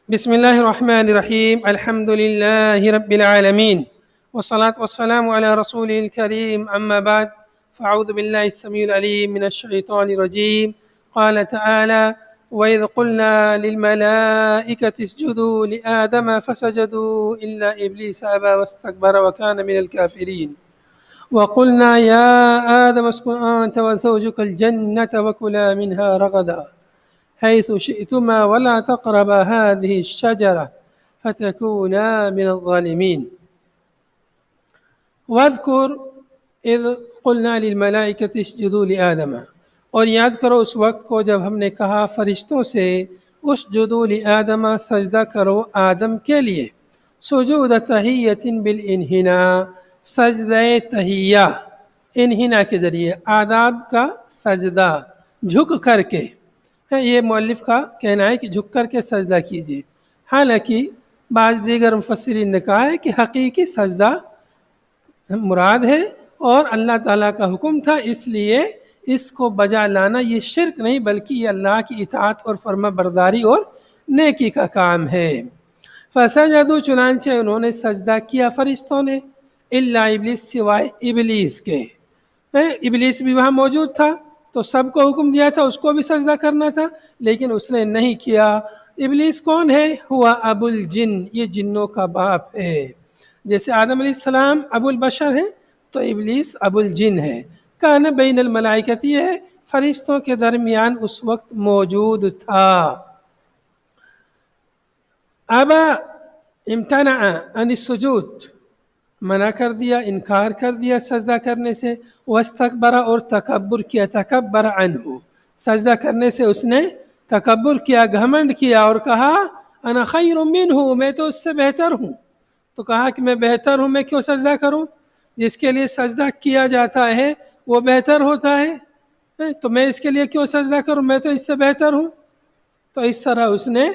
بسم الله الرحمن الرحيم. الحمد لله رب العالمين، والصلاة والسلام على رسوله الكريم. أما بعد، فأعوذ بالله السميع العليم من الشيطان الرجيم. قال تعالى: وإذ قلنا للملائكة اسجدوا لآدم فسجدوا إلا إبليس أبى واستكبر وكان من الكافرين. وقلنا يا آدم اسكن أنت وزوجك الجنة وكلا منها رغدا حيث شئتما ولا تقربا هذه الشجرة فتكونا من الظالمين. واذكر اذ قلنا للملائکۃ اسجدوا لآدم، اور یاد کرو اس وقت کو جب ہم نے کہا فرشتوں سے اسجدوا لآدم، سجدہ کرو آدم کے لیے. سجود تحیۃ بالانحناء، سجدہ تحیہ انحناء کے ذریعے، آداب کا سجدہ جھک کر کے. یہ مؤلف کا کہنا ہے کہ جھک کر کے سجدہ کیجیے، حالانکہ بعض دیگر مفسرین نے کہا ہے کہ حقیقی سجدہ مراد ہے اور اللہ تعالیٰ کا حکم تھا، اس لیے اس کو بجا لانا یہ شرک نہیں بلکہ یہ اللہ کی اطاعت اور فرما برداری اور نیکی کا کام ہے. فسجدوا، چنانچہ انہوں نے سجدہ کیا فرشتوں نے، الا ابلیس، سوائے ابلیس کے. ابلیس بھی وہاں موجود تھا تو سب کو حکم دیا تھا اس کو بھی سجدہ کرنا تھا، لیکن اس نے نہیں کیا. ابلیس کون ہے؟ ہوا ابو الجن، یہ جنوں کا باپ ہے. جیسے آدم علیہ السلام ابو البشر ہیں تو ابلیس ابو الجن ہے. کان بین الملائکۃ، یہ ہے فرشتوں کے درمیان اس وقت موجود تھا. ابا، امتنع عن السجود، منع کر دیا، انکار کر دیا سجدہ کرنے سے. واستکبر، اور تکبر کیا، تکبر عنہ، سجدہ کرنے سے اس نے تکبر کیا، گھمنڈ کیا اور کہا انا خیر منہ، میں تو اس سے بہتر ہوں. تو کہا کہ میں بہتر ہوں، میں کیوں سجدہ کروں؟ جس کے لیے سجدہ کیا جاتا ہے وہ بہتر ہوتا ہے، تو میں اس کے لیے کیوں سجدہ کروں، میں تو اس سے بہتر ہوں. تو اس طرح اس نے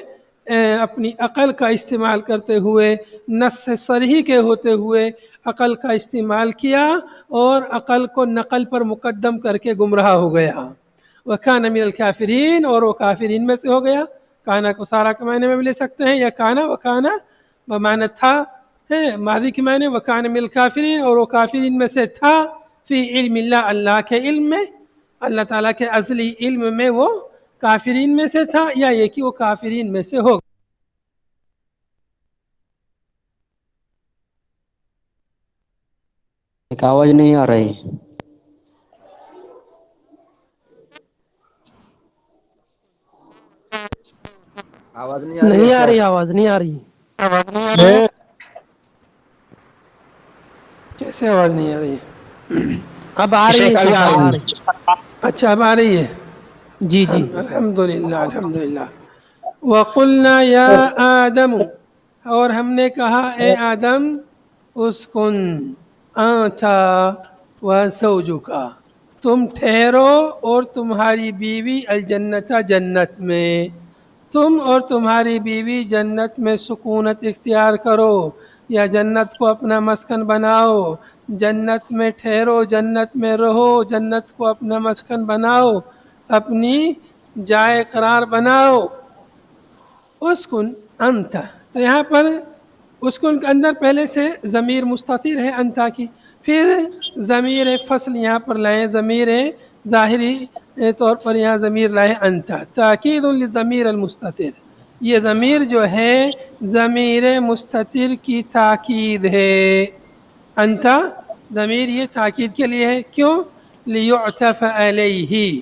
اپنی عقل کا استعمال کرتے ہوئے، نص صریح کے ہوتے ہوئے عقل کا استعمال کیا اور عقل کو نقل پر مقدم کر کے گمراہ ہو گیا. وَكَانَ مِنَ الْكَافِرِينَ، اور وہ کافرین میں سے ہو گیا. کانا کو سارا کے معنی میں بھی لے سکتے ہیں، یا کانا وکانا بمعنی تھا ہے ماضی کے معنی. وَكَانَ مِنَ الْكَافِرِينَ، اور وہ کافرین میں سے تھا. فی علم اللہ، اللہ کے علم میں، اللہ تعالیٰ کے ازلی علم میں وہ کافرین میں سے تھا، یا یہ کہ وہ کافرین میں سے ہو. ایک آواز نہیں آ رہی. آواز نہیں نہیں آ سر؟ رہی، آواز نہیں آ رہی. کیسے آواز نہیں آ رہی؟ اب آ رہی ہے شیخ، اب آ رہی. اچھا اب آ رہی ہے. جی جی. الحمدللہ الحمدللہ. وَقُلْنَا يَا آدَمُ، اور ہم نے کہا اے آدم، اسکن انت وزوجک، تم ٹھہرو اور تمہاری بیوی الجنت، جنت میں. تم اور تمہاری بیوی جنت میں سکونت اختیار کرو، یا جنت کو اپنا مسکن بناؤ، جنت میں ٹھہرو، جنت میں رہو، جنت کو اپنا مسکن بناؤ، اپنی جائے قرار بناؤ. اسکن انت، تو یہاں پر اسکن کے اندر پہلے سے ضمیر مستتر ہے انتا کی، پھر ضمیر فصل یہاں پر لائیں، ضمیر ظاہری طور پر یہاں ضمیر لائیں انتا، تاکید للضمیر المستتر. یہ ضمیر جو ہے ضمیر مستتر کی تاکید ہے. انتا ضمیر یہ تاکید کے لیے ہے، کیوں؟ لیعطف علیہ،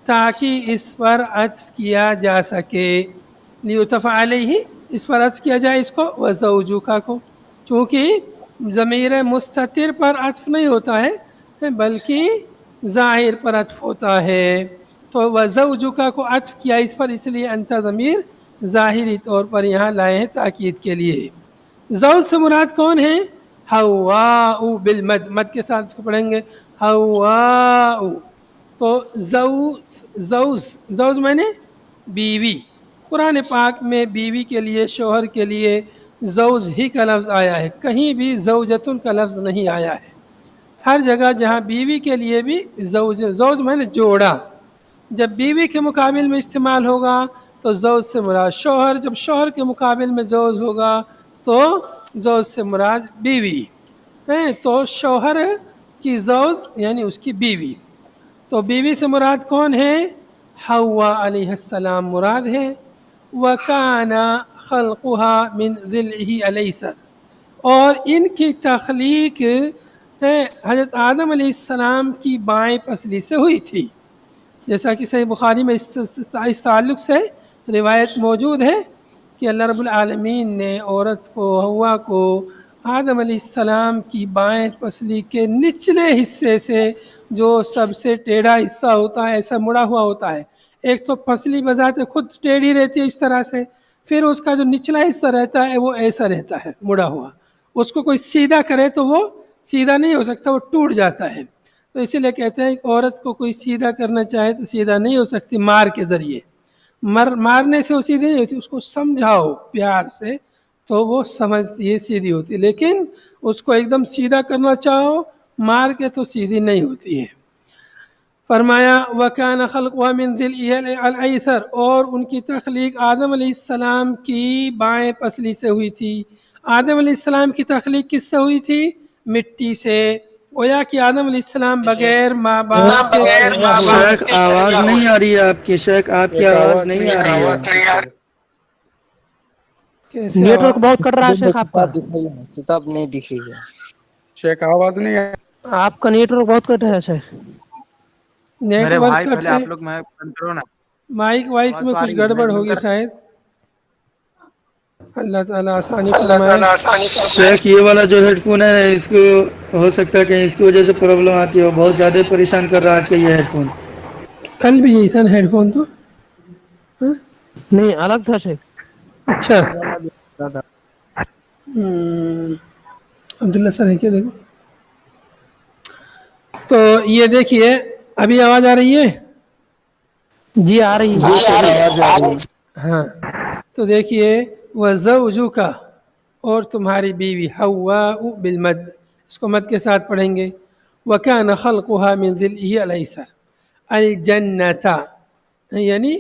تاکہ اس پر عطف کیا جا سکے. لیعطف علیہ، اس پر عطف کیا جائے اس کو، وزوجک کو، چونکہ ضمیر مستتر پر عطف نہیں ہوتا ہے بلکہ ظاہر پر عطف ہوتا ہے. تو وزوجک کو عطف کیا اس پر، اس لیے انت ضمیر ظاہری طور پر یہاں لائے ہیں تاکید کے لیے. زوج سے مراد کون ہے؟ حواء، بالمد، مد کے ساتھ اس کو پڑھیں گے حواء. تو زوج میں نے بیوی. قرآن پاک میں بیوی کے لیے، شوہر کے لیے زوج ہی کا لفظ آیا ہے، کہیں بھی زوجتن کا لفظ نہیں آیا ہے. ہر جگہ جہاں بیوی کے لیے بھی زوج میں نے جوڑا، جب بیوی کے مقابل میں استعمال ہوگا تو تو زوج سے مراد شوہر، جب شوہر کے مقابل میں زوج ہوگا تو زوج سے مراد بیوی ہے، تو شوہر کی زوج یعنی اس کی بیوی، تو بیوی سے مراد کون ہے؟ حوا علیہ السلام مراد ہے۔ وَكَانَ خَلْقُهَا مِنْ ذِلْعِهِ الْأَيْسَرِ، اور ان کی تخلیق حضرت آدم علیہ السلام کی بائیں پسلی سے ہوئی تھی، جیسا کہ صحیح بخاری میں اس تعلق سے روایت موجود ہے کہ اللہ رب العالمین نے عورت کو، حوا کو، آدم علیہ السلام کی بائیں پسلی کے نچلے حصے سے، جو سب سے ٹیڑھا حصہ ہوتا ہے، ایسا مڑا ہوا ہوتا ہے، ایک تو پسلی بذات خود ٹیڑھی رہتی ہے اس طرح سے، پھر اس کا جو نچلا حصہ رہتا ہے وہ ایسا رہتا ہے مڑا ہوا، اس کو کوئی سیدھا کرے تو وہ سیدھا نہیں ہو سکتا، وہ ٹوٹ جاتا ہے، تو اسی لیے کہتے ہیں کہ عورت کو کوئی سیدھا کرنا چاہے تو سیدھا نہیں ہو سکتی مار کے ذریعے، مارنے سے وہ سیدھی نہیں ہوتی، اس کو سمجھاؤ پیار سے تو وہ سمجھتی ہے، سیدھی ہوتی ہے، لیکن اس کو ایک دم سیدھا کرنا چاہو مار کے تو سیدھی نہیں ہوتی ہے۔ فرمایا وَكَانَ خَلْقُهَا مِنْ ذِلْعِهِ الْأَيْسَرِ، اور ان کی تخلیق آدم علیہ السلام کی بائیں پسلی سے ہوئی تھی۔ آدم علیہ السلام کی تخلیق کس سے ہوئی تھی؟ مٹی سے، گویا کہ آدم علیہ السلام بغیر ماں باپ کے پیدا ہوئے۔ شیخ آواز نہیں آ رہی ہے آپ کی، شیخ آپ کی آواز نہیں آ رہی ہے۔ کیسے نیٹ ورک بہت کٹ رہا ہے شیخ آپ کا، کتاب نہیں دکھ رہی ہے شیخ آواز نہیں ہے آپ کا نیٹ ورک بہت کٹ ہے شیخ۔ نیٹ میرے ورک بھائی، کٹ پہلے ہے، آپ لوگ میں بند کرو نا، مائک وائک آواز میں تو آ کچھ رہی ہے، گڑبڑ میں بند ہوگی کر شاید۔ اللہ تعالیٰ آسانی فرمائے۔ شیخ یہ والا جو ہیڈ فون ہے اس کو ہو سکتا ہے کہ اس کی وجہ سے پرابلم آتی ہو، بہت زیادہ پریشان کر رہا ہے آج کا یہ ہیڈ فون۔ کل بھی یہی تھا نا ہیڈ فون تو؟ ہاں؟ نہیں الگ تھا شیخ۔ اچھا، عبداللہ سر ہے کیا؟ دیکھو تو یہ دیکھیے ابھی آواز آ رہی ہے؟ جی آ رہی ہے۔ جی شیخ آواز آ رہی ہے۔ ہاں، تو دیکھیے وَزَوْجُكَ، اور تمہاری بیوی، حواء بالمد، اس کو مد کے ساتھ پڑھیں گے۔ وَكَانَ خَلْقُهَا مِنْ ذِلْعِهِ الْأَيْسَرِ الْجَنَّةَ، یعنی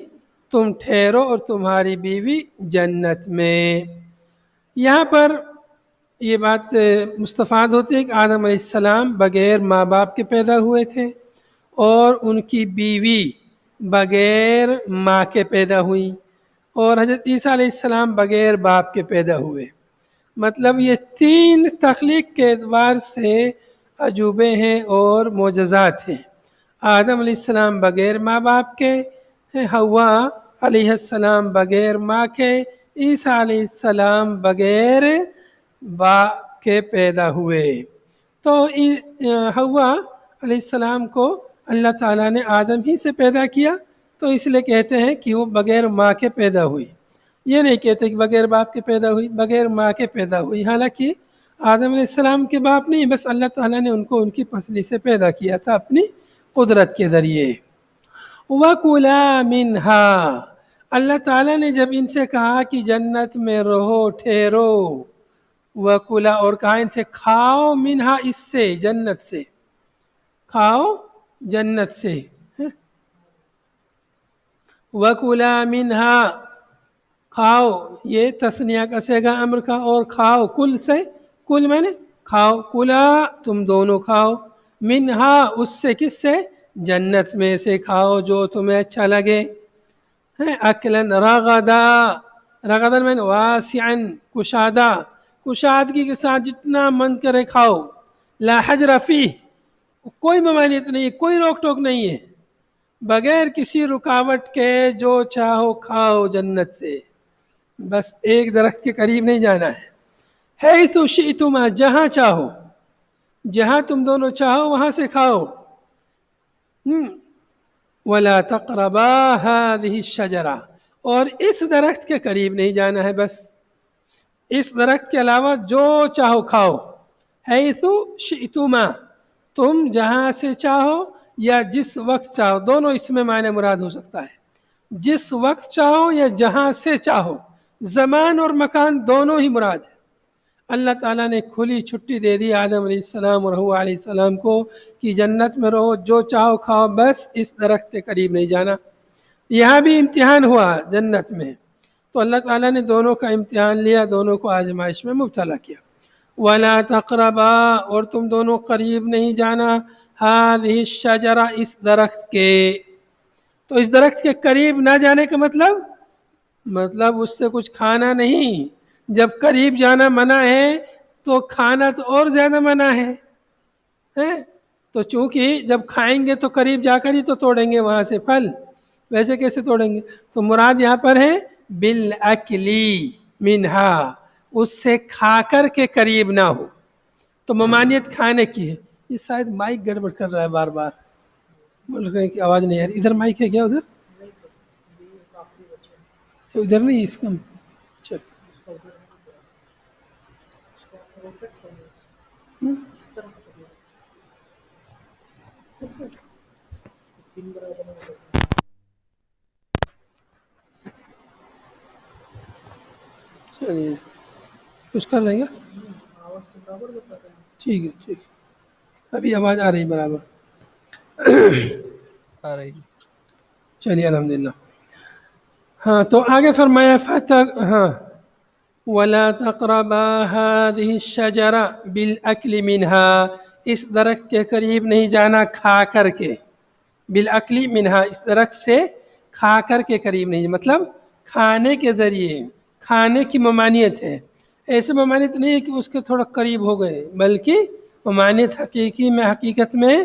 تم ٹھہرو اور تمہاری بیوی جنت میں۔ یہاں پر یہ بات مستفاد ہوتی ہے کہ آدم علیہ السلام بغیر ماں باپ کے پیدا ہوئے تھے، اور ان کی بیوی بغیر ماں کے پیدا ہوئی، اور حضرت عیسیٰ علیہ السلام بغیر باپ کے پیدا ہوئے۔ مطلب یہ تین تخلیق کے اعتبار سے عجوبے ہیں اور معجزات ہیں۔ آدم علیہ السلام بغیر ماں باپ کے، حوا علیہ السلام بغیر ماں کے، عیسیٰ علیہ السلام بغیر باپ کے پیدا ہوئے۔ تو حوا علیہ السلام کو اللہ تعالیٰ نے آدم ہی سے پیدا کیا، تو اس لیے کہتے ہیں کہ وہ بغیر ماں کے پیدا ہوئی، یہ نہیں کہتے کہ بغیر باپ کے پیدا ہوئی، بغیر ماں کے پیدا ہوئی، حالانکہ آدم علیہ السلام کے باپ نہیں، بس اللہ تعالیٰ نے ان کو ان کی پسلی سے پیدا کیا تھا اپنی قدرت کے ذریعے۔ وَكُلَا مِنْهَا، اللہ تعالیٰ نے جب ان سے کہا کہ جنت میں رہو، ٹھہرو، وَكُلَا، اور کہا ان سے کھاؤ، منہا، اس سے، جنت سے کھاؤ، جنت سے۔ وَكُلَا مِنْهَا، کھاؤ، یہ تثنیہ کا صیغہ امر کا، اور کھاؤ کل سے، کل میں نے کھاؤ، کلا تم دونوں کھاؤ، منہا، اس سے، کس سے؟ جنت میں سے کھاؤ جو تمہیں اچھا لگے، اکلن رغدا، رغدن میں واسعن، کشادہ، کشادگی کے ساتھ جتنا من کرے کھاؤ، لا حجر فیہ، کوئی ممانعت نہیں، کوئی روک ٹوک نہیں ہے، بغیر کسی رکاوٹ کے جو چاہو کھاؤ جنت سے، بس ایک درخت کے قریب نہیں جانا ہے۔ حیث شئتما، جہاں چاہو، جہاں تم دونوں چاہو وہاں سے کھاؤ۔ وَلَا تَقْرَبَا هَذِهِ الشَّجَرَةَ، اور اس درخت کے قریب نہیں جانا ہے، بس اس درخت کے علاوہ جو چاہو کھاؤ۔ حیث شئتما، تم جہاں سے چاہو یا جس وقت چاہو، دونوں اس میں معنی مراد ہو سکتا ہے، جس وقت چاہو یا جہاں سے چاہو، زمان اور مکان دونوں ہی مراد ہے۔ اللہ تعالیٰ نے کھلی چھٹی دے دی آدم علیہ السلام اور حوا علیہ السلام کو کہ جنت میں رہو، جو چاہو کھاؤ، بس اس درخت کے قریب نہیں جانا۔ یہاں بھی امتحان ہوا جنت میں، تو اللہ تعالیٰ نے دونوں کا امتحان لیا، دونوں کو آزمائش میں مبتلا کیا۔ وَلَا تَقْرَبَا، اور تم دونوں قریب نہیں جانا، هَذِهِ الشَّجَرَ، اس درخت کے۔ تو اس درخت کے قریب نہ جانے کا مطلب اس سے کچھ کھانا نہیں، جب قریب جانا منع ہے تو کھانا تو اور زیادہ منع ہے۔ تو چونکہ جب کھائیں گے تو قریب جا کر ہی تو توڑیں گے وہاں سے پھل، ویسے کیسے توڑیں گے؟ تو مراد یہاں پر ہے بالعقلی منہا، اس سے کھا کر کے قریب نہ ہو، تو ممانعت کھانے کی ہے۔ یہ شاید مائک گڑبڑ کر رہا ہے، بار بار بول رہے ہیں کہ آواز نہیں آ رہی۔ ادھر مائک ہے کیا؟ ادھر نہیں، اس کا اچھا۔ چلیے کچھ کر رہے گا، ٹھیک ہے ٹھیک ہے، ابھی آواز آ رہی برابر؟ آ رہی۔ چلیے الحمدللہ۔ ہاں تو آگے فرمایا ہاں وَلَا تَقْرَبَا هَذِهِ الشَّجَرَ بِالْأَكْلِ مِنْهَا، اس درخت کے قریب نہیں جانا کھا کر کے، بالعقلی منہا، اس درخت سے کھا کر کے قریب نہیں، مطلب کھانے کے ذریعے، کھانے کی ممانعت ہے۔ ایسے ممانعت نہیں ہے کہ اس کے تھوڑا قریب ہو گئے، بلکہ ممانعت حقیقی میں، حقیقت میں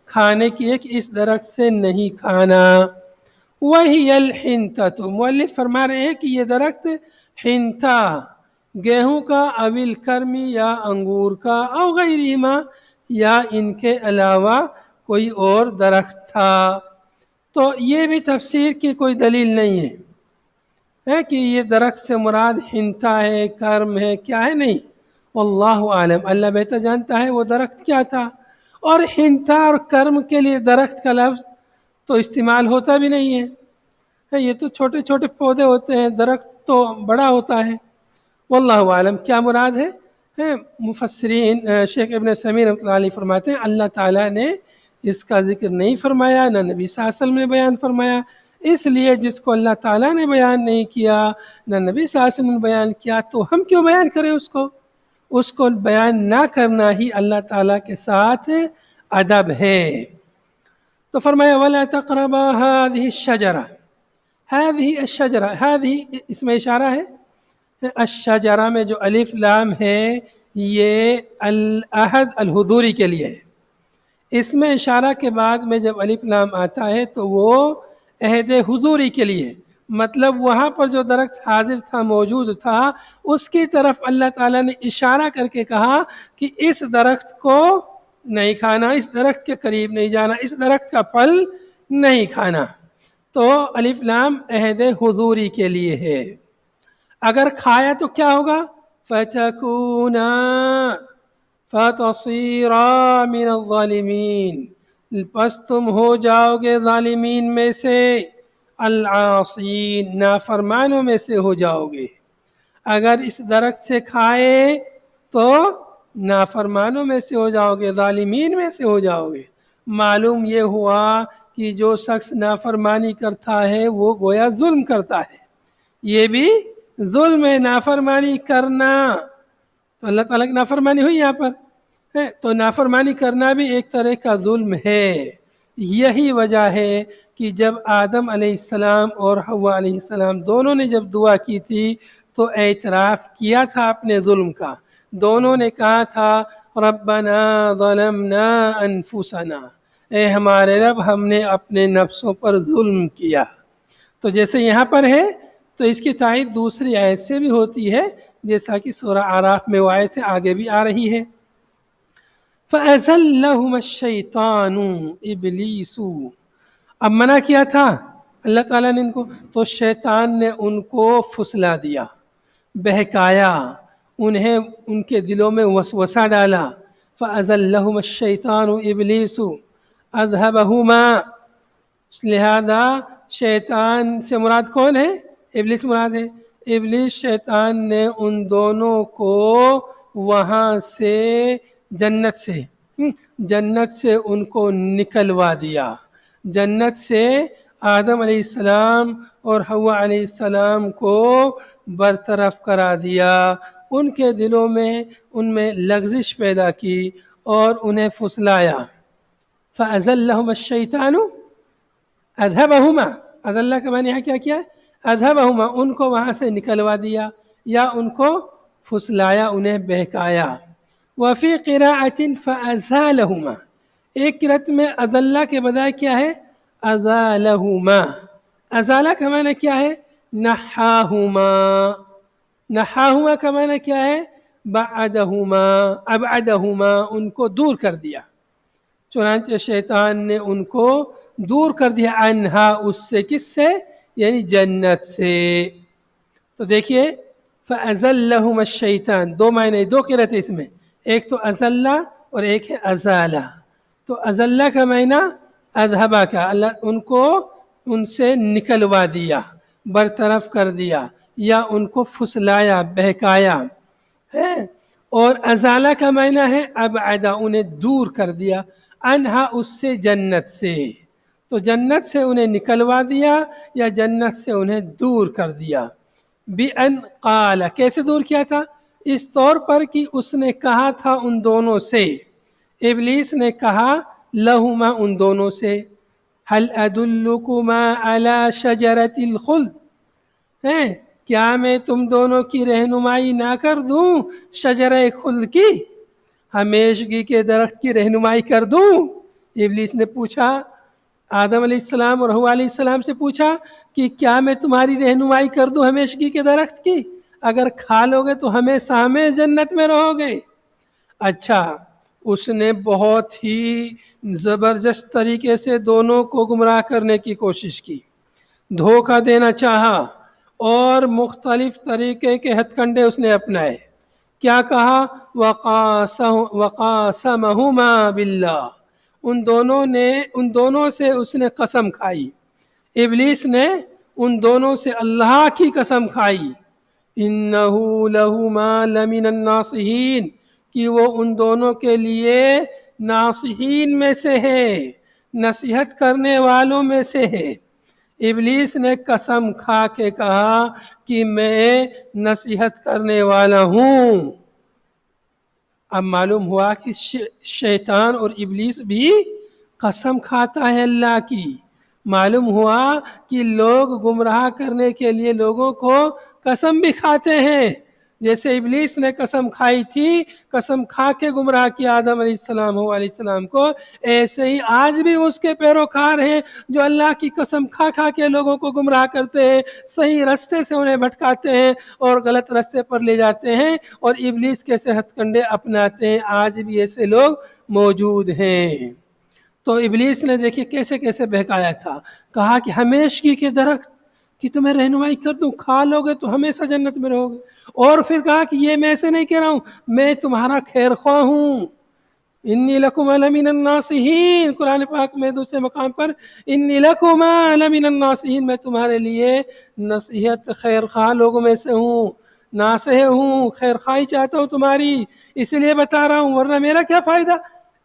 کھانے کی ہے کہ اس درخت سے نہیں کھانا۔ وہی الحنطۃ، مؤلف فرما رہے ہیں کہ یہ درخت حنطہ، گیہوں کا، اویل کرمی، یا انگور کا، او غیرہما، یا ان کے علاوہ کوئی اور درخت تھا۔ تو یہ بھی تفسیر کی کوئی دلیل نہیں ہے کہ یہ درخت سے مراد حنطہ ہے، کرم ہے، کیا ہے، نہیں، واللہ عالم، اللہ بہتر جانتا ہے وہ درخت کیا تھا۔ اور حنطہ اور کرم کے لیے درخت کا لفظ تو استعمال ہوتا بھی نہیں ہے، یہ تو چھوٹے چھوٹے پودے ہوتے ہیں، درخت تو بڑا ہوتا ہے۔ واللہ عالم کیا مراد ہے؟ مفسرین شیخ ابن سمیر رحمۃ اللہ علیہ فرماتے ہیں اللہ تعالیٰ نے اس کا ذکر نہیں فرمایا، نہ نبی صلی اللہ علیہ وسلم نے بیان فرمایا، اس لیے جس کو اللہ تعالیٰ نے بیان نہیں کیا، نہ نبی صلی اللہ علیہ وسلم نے بیان کیا، تو ہم کیوں بیان کریں اس کو بیان نہ کرنا ہی اللہ تعالیٰ کے ساتھ ادب ہے۔ تو فرمایا وَلَا تَقْرَبَا هَذِهِ الشَّجَرَةَ، هذه الشجرہ، هذه اس میں اشارہ ہے، الشجرہ میں جو الف لام ہے یہ العہد الحضوری کے لیے ہے، اس میں اشارہ کے بعد میں جب الف لام آتا ہے تو وہ عہد حضوری کے لیے، مطلب وہاں پر جو درخت حاضر تھا، موجود تھا، اس کی طرف اللہ تعالیٰ نے اشارہ کر کے کہا کہ اس درخت کو نہیں کھانا، اس درخت کے قریب نہیں جانا، اس درخت کا پھل نہیں کھانا۔ تو الف لام عہد حضوری کے لیے ہے، اگر کھایا تو کیا ہوگا؟ فَتَكُونَا فَتَصِيرَا مِنَ الظَّالِمِينَ، پس تم ہو جاؤ گے ظالمین میں سے، العاصین، نافرمانوں میں سے ہو جاؤ گے۔ اگر اس درخت سے کھائے تو نافرمانوں میں سے ہو جاؤ گے، ظالمین میں سے ہو جاؤ گے۔ معلوم یہ ہوا کہ جو شخص نافرمانی کرتا ہے وہ گویا ظلم کرتا ہے، یہ بھی ظلم ہے، نافرمانی کرنا، تو اللہ تعالیٰ کی نافرمانی ہوئی یہاں پر، تو نافرمانی کرنا بھی ایک طرح کا ظلم ہے۔ یہی وجہ ہے کہ جب آدم علیہ السلام اور حوا علیہ السلام دونوں نے جب دعا کی تھی تو اعتراف کیا تھا اپنے ظلم کا، دونوں نے کہا تھا ربنا ظلمنا انفسنا، اے ہمارے رب ہم نے اپنے نفسوں پر ظلم کیا۔ تو جیسے یہاں پر ہے تو اس کی تائید دوسری آیت سے بھی ہوتی ہے، جیسا کہ سورہ اعراف میں وہ آیت آگے بھی آ رہی ہے۔ فَأَزَلَّهُمَا الشَّيْطَانُ إِبْلِيسُ، اب منع کیا تھا اللہ تعالیٰ نے ان کو، تو شیطان نے ان کو پھسلا دیا، بہکایا، انہیں ان کے دلوں میں وسوسہ ڈالا۔ فَأَزَلَّهُمَا الشَّيْطَانُ إِبْلِيسُ أَذْهَبَهُمَا، لہذا شیطان سے مراد کون ہے؟ ابلیس مراد ہے۔ ابلیس شیطان نے ان دونوں کو وہاں سے جنت سے ان کو نکلوا دیا، جنت سے آدم علیہ السلام اور حوا علیہ السلام کو برطرف کرا دیا، ان کے دلوں میں ان میں لغزش پیدا کی اور انہیں پھسلایا۔ فَأَزَلَّهُمَا الشَّيْطَانُ اذهبهما، اذلہ کا معنی کیا کیا ہے؟ اذهبهما، ان کو وہاں سے نکلوا دیا یا ان کو پھسلایا، انہیں بہکایا۔ وفی قراءۃ فازالہما، ایک قرأت میں اذلہ کے بجائے کیا ہے؟ ازالہما۔ ازالہ کا معنی کیا ہے؟ نحاہما۔ نحاہما کا معنی کیا ہے؟ بعدہما، ابعدہما، ان کو دور کر دیا۔ چنانچہ شیطان نے ان کو دور کر دیا، عنہا، اس سے، کس سے؟ یعنی جنت سے۔ تو دیکھیے فَأَزَلَّهُمَا الشَّيْطَانُ، دو معنی، دو قرأت ہے اس میں، ایک تو ازلہ اور ایک ہے ازالہ۔ تو ازلہ کا معنی اذہبا کا، اللہ ان کو ان سے نکلوا دیا، برطرف کر دیا، یا ان کو پھسلایا، بہکایا ہے۔ اور ازالہ کا معنی ہے ابعدا، انہیں دور کر دیا، انہا، اس سے، جنت سے۔ تو جنت سے انہیں نکلوا دیا یا جنت سے انہیں دور کر دیا۔ بِأَنْ قَالَ، کیسے دور کیا تھا؟ اس طور پر کہ اس نے کہا تھا ان دونوں سے، ابلیس نے کہا لہما، ان دونوں سے، هل ادلکما علی شجرۃ الخلد، ہیں کیا میں تم دونوں کی رہنمائی نہ کر دوں شجرہ خلد کی، ہمیشگی کے درخت کی رہنمائی کر دوں؟ ابلیس نے پوچھا، آدم علیہ السلام اور حوا علیہ السلام سے پوچھا کہ کیا میں تمہاری رہنمائی کر دوں ہمیشگی کے درخت کی؟ اگر کھا لو گے تو ہمیشہ ہمیں جنت میں رہو گے۔ اچھا، اس نے بہت ہی زبردست طریقے سے دونوں کو گمراہ کرنے کی کوشش کی، دھوکہ دینا چاہا، اور مختلف طریقے کے ہتھ کنڈے اس نے اپنائے۔ کیا کہا؟ وقاسمہما باللہ، ان دونوں سے اس نے قسم کھائی، ابلیس نے ان دونوں سے اللہ کی قسم کھائی، انہ لہما لمن الناصحین، کہ وہ ان دونوں کے لیے ناصحین میں سے ہے، نصیحت کرنے والوں میں سے ہے۔ ابلیس نے قسم کھا کے کہا کہ میں نصیحت کرنے والا ہوں۔ اب معلوم ہوا کہ شیطان اور ابلیس بھی قسم کھاتا ہے اللہ کی۔ معلوم ہوا کہ لوگ گمراہ کرنے کے لیے لوگوں کو قسم بھی کھاتے ہیں، جیسے ابلیس نے قسم کھائی تھی، قسم کھا کے گمراہ کیا آدم علیہ السلام حوا علیہ السلام کو، ایسے ہی آج بھی اس کے پیروکار ہیں جو اللہ کی قسم کھا کھا کے لوگوں کو گمراہ کرتے ہیں، صحیح رستے سے انہیں بھٹکاتے ہیں اور غلط رستے پر لے جاتے ہیں، اور ابلیس کے ہتھ کنڈے اپناتے ہیں۔ آج بھی ایسے لوگ موجود ہیں۔ تو ابلیس نے دیکھیے کیسے کیسے بہکایا تھا، کہا کہ ہمیشگی کے درخت کی تمہیں رہنمائی کر دوں، کھا لو گے تو ہمیشہ جنت میں رہو گے، اور پھر کہا کہ یہ میں ایسے نہیں کہہ رہا ہوں، میں تمہارا خیر خواہ ہوں، انی لکما لمن الناصحین، قرآن پاک میں دوسرے مقام پر انی لکما لمن الناصحین، میں تمہارے لیے نصیحت خیر خواہ لوگوں میں سے ہوں، ناصح ہوں، خیر خواہی چاہتا ہوں تمہاری، اس لیے بتا رہا ہوں، ورنہ میرا کیا فائدہ۔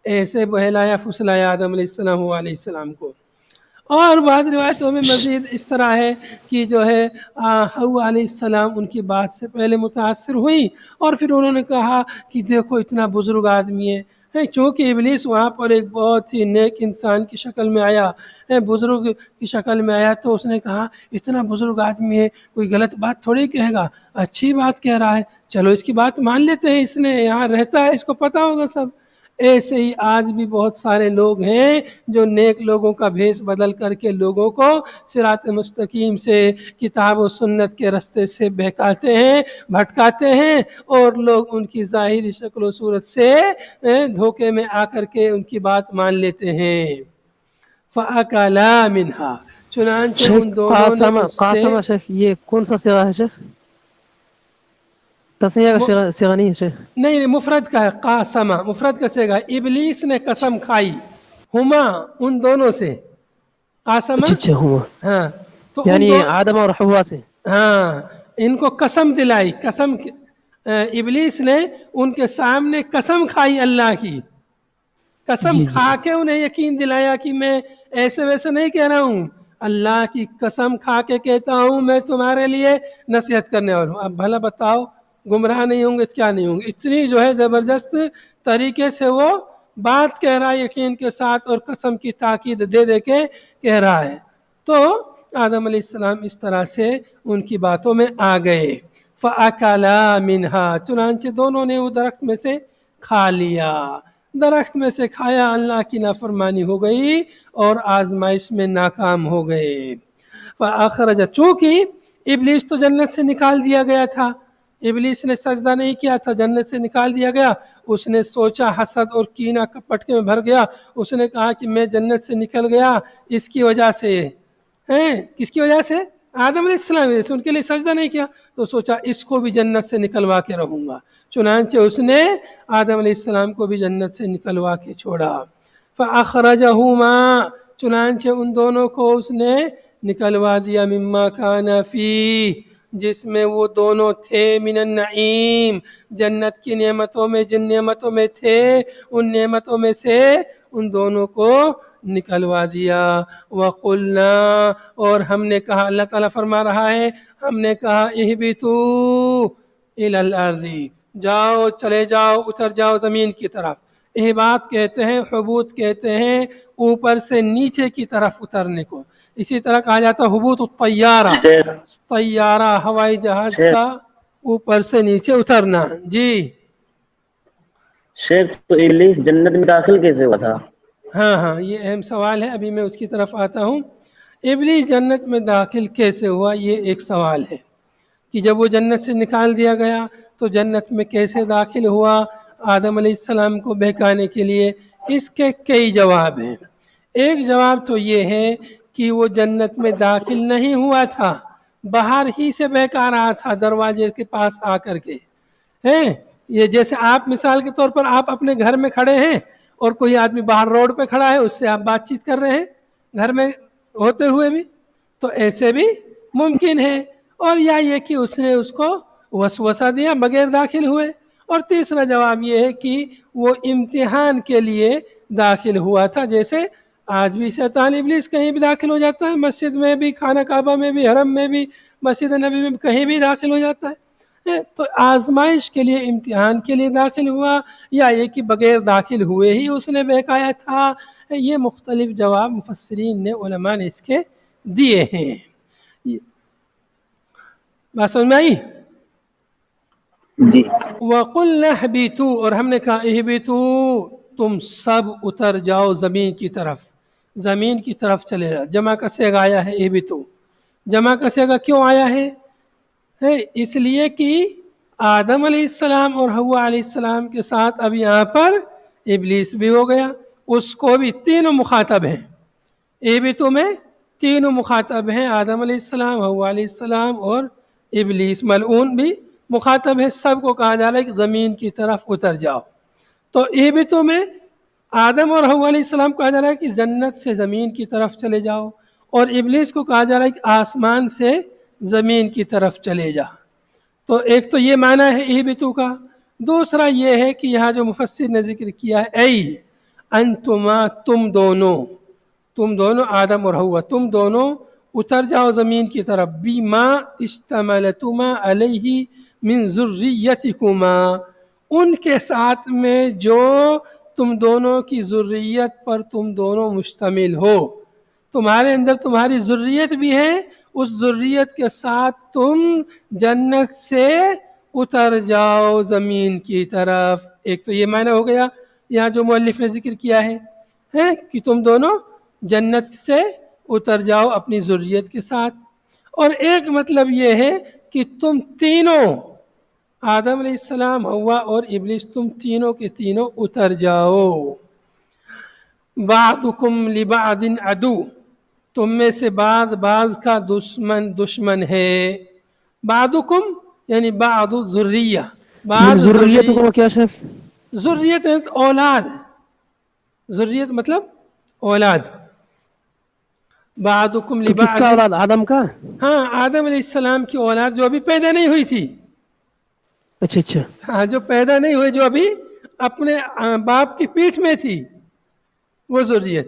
ایسے بہلایا پھسلایا آدم علیہ السلام حوا علیہ السلام کو۔ اور بعض روایتوں میں مزید اس طرح ہے کہ جو ہے حوا علیہ السلام ان کی بات سے پہلے متاثر ہوئی، اور پھر انہوں نے کہا کہ دیکھو اتنا بزرگ آدمی ہے، چونکہ ابلیس وہاں پر ایک بہت ہی نیک انسان کی شکل میں آیا، بزرگ کی شکل میں آیا، تو اس نے کہا اتنا بزرگ آدمی ہے، کوئی غلط بات تھوڑی کہے گا، اچھی بات کہہ رہا ہے، چلو اس کی بات مان لیتے ہیں، اس نے یہاں رہتا ہے، اس کو پتہ ہوگا سب۔ ایسے ہی آج بھی بہت سارے لوگ ہیں جو نیک لوگوں کا بھیس بدل کر کے لوگوں کو صراط مستقیم سے، کتاب و سنت کے رستے سے بہکاتے ہیں، بھٹکاتے ہیں، اور لوگ ان کی ظاہری شکل و صورت سے دھوکے میں آ کر کے ان کی بات مان لیتے ہیں۔ فَأَكَلَا مِنْهَا، چنانچہ شیخ ان دونوں نے اس سے، قاسمہ شیخ یہ کون سا صیغہ ہے شیخ؟ تسنیہ کا صیغہ نہیں ہے شیخ؟ نہیں مفرد کا ہے، قاسمہ مفرد کا صیغہ، ابلیس نے قسم کھائی، ہما ان دونوں سے، قاسمہ، اچھا ہوا، ہاں، تو ان یعنی دو، آدم اور حوا سے، ہاں، ان کو قسم دلائی، قسم، ابلیس نے ان کے سامنے قسم کھائی اللہ کی، قسم جی جی کھا کے انہیں یقین دلایا کہ میں ایسے ویسے نہیں کہہ رہا ہوں، اللہ کی قسم کھا کے کہتا ہوں میں تمہارے لیے نصیحت کرنے والا ہوں. اب بھلا بتاؤ گمراہ نہیں ہوں گے کیا نہیں ہوں گے. اتنی جو ہے زبردست طریقے سے وہ بات کہہ رہا ہے یقین کے ساتھ اور قسم کی تاکید دے دے کے کہہ رہا ہے. تو آدم علیہ السلام اس طرح سے ان کی باتوں میں آ گئے. فَأَكَلَا مِنْهَا چنانچہ دونوں نے وہ درخت میں سے کھا لیا. درخت میں سے کھایا, اللہ کی نافرمانی ہو گئی اور آزمائش میں ناکام ہو گئے. فَأَخْرَجَ چونکہ ابلیس تو جنت سے نکال دیا گیا تھا, ابلیس نے سجدہ نہیں کیا تھا, جنت سے نکال دیا گیا. اس نے سوچا, حسد اور کینہ پٹکے میں بھر گیا. اس نے کہا کہ میں جنت سے نکل گیا اس کی وجہ سے ہیں. کس کی وجہ سے؟ آدم علیہ السلام کی وجہ سے. ان کے لیے سجدہ نہیں کیا تو سوچا اس کو بھی جنت سے نکلوا کے رہوں گا. چنانچہ اس نے آدم علیہ السلام کو بھی جنت سے نکلوا کے چھوڑا. فَأَخْرَجَهُمَا چنانچہ ان دونوں کو اس نے نکلوا دیا, مما کان فی جس میں وہ دونوں تھے, من النعیم جنت کی نعمتوں میں, جن نعمتوں میں تھے ان نعمتوں میں سے ان دونوں کو نکلوا دیا. وَقُلْنَا اور ہم نے کہا, اللہ تعالیٰ فرما رہا ہے ہم نے کہا اہبطوا الی الارض جاؤ چلے جاؤ اتر جاؤ زمین کی طرف. اہباط کہتے ہیں, حبوط کہتے ہیں اوپر سے نیچے کی طرف اترنے کو. اسی طرح کہا جاتا ہے حبوط الطیارہ, طیارہ ہوائی جہاز کا اوپر سے نیچے اترنا. جی شیخ تو ابلیس جنت میں داخل کیسے ہوا تھا؟ ہاں یہ اہم سوال ہے, ابھی میں اس کی طرف آتا ہوں. ابلیس جنت میں داخل کیسے ہوا یہ ایک سوال ہے کہ جب وہ جنت سے نکال دیا گیا تو جنت میں کیسے داخل ہوا آدم علیہ السلام کو بہکانے کے لیے. اس کے کئی جواب ہیں. ایک جواب تو یہ ہے کہ وہ جنت میں داخل نہیں ہوا تھا, باہر ہی سے بہکا رہا تھا دروازے کے پاس آ کر کے ہیں. یہ جیسے آپ مثال کے طور پر آپ اپنے گھر میں کھڑے ہیں اور کوئی آدمی باہر روڈ پہ کھڑا ہے, اس سے آپ بات چیت کر رہے ہیں گھر میں ہوتے ہوئے بھی, تو ایسے بھی ممکن ہے. اور یا یہ کہ اس نے اس کو وسوسہ دیا بغیر داخل ہوئے. اور تیسرا جواب یہ ہے کہ وہ امتحان کے لیے داخل ہوا تھا, جیسے آج بھی شیطان ابلیس کہیں بھی داخل ہو جاتا ہے, مسجد میں بھی, خانہ کعبہ میں بھی, حرم میں بھی, مسجد نبی میں بھی, کہیں بھی داخل ہو جاتا ہے. تو آزمائش کے لیے امتحان کے لیے داخل ہوا یا یہ کہ بغیر داخل ہوئے ہی اس نے بہکایا تھا. یہ مختلف جواب مفسرین نے علماء نے اس کے دیے ہیں. بات سمجھ میں آئی؟ جی. وَقُلْنَا اهْبِطُوا اور ہم نے کہا اهْبِطُوا تم سب اتر جاؤ زمین کی طرف, زمین کی طرف چلے جاؤ. جمع کا صیغہ آیا ہے اهْبِطُوا. جمع کا صیغہ کیوں آیا ہے؟ اس لیے کہ آدم علیہ السلام اور حوا علیہ السلام کے ساتھ اب یہاں پر ابلیس بھی ہو گیا, اس کو بھی تینوں مخاطب ہیں. اهْبِطُوا میں تینوں مخاطب ہیں, آدم علیہ السلام, حوا علیہ السلام اور ابلیس ملعون بھی مخاطب ہے. سب کو کہا جا رہا ہے کہ زمین کی طرف اتر جاؤ. تو اهْبِطُوا میں آدم اور حوا علیہ السلام کو کہا جا رہا ہے کہ جنت سے زمین کی طرف چلے جاؤ, اور ابلیس کو کہا جا رہا ہے کہ آسمان سے زمین کی طرف چلے جا. تو ایک تو یہ معنی ہے اهْبِطُوا کا. دوسرا یہ ہے کہ یہاں جو مفسر نے ذکر کیا ہے ای انتما تم دونوں آدم اور حوا تم دونوں اتر جاؤ زمین کی طرف. بما اشتملتما علیہ من ذریتکما ان کے ساتھ میں جو تم دونوں کی ذریت پر تم دونوں مشتمل ہو. تمہارے اندر تمہاری ذریت بھی ہے, اس ذریت کے ساتھ تم جنت سے اتر جاؤ زمین کی طرف. ایک تو یہ معنی ہو گیا یہاں جو مؤلف نے ذکر کیا ہے کہ تم دونوں جنت سے اتر جاؤ اپنی ذریت کے ساتھ. اور ایک مطلب یہ ہے کہ تم تینوں آدم علیہ السلام, حوا اور ابلیس, تم تینوں کے تینوں اتر جاؤ. بعضکم لبعض عدو تم میں سے بعض کا دشمن ہے. بعضکم یعنی بعض ذریہ, بعض ذریتکم کیا شیخ؟ ذریت اولاد, ذریت مطلب اولاد. بعضکم تو کس کا لبعض, اولاد؟ آدم کا؟ ہاں آدم علیہ السلام کی اولاد جو ابھی پیدا نہیں ہوئی تھی. اچھا ہاں جو پیدا نہیں ہوئی, جو ابھی اپنے باپ کی پیٹھ میں تھی, وہ ذریت.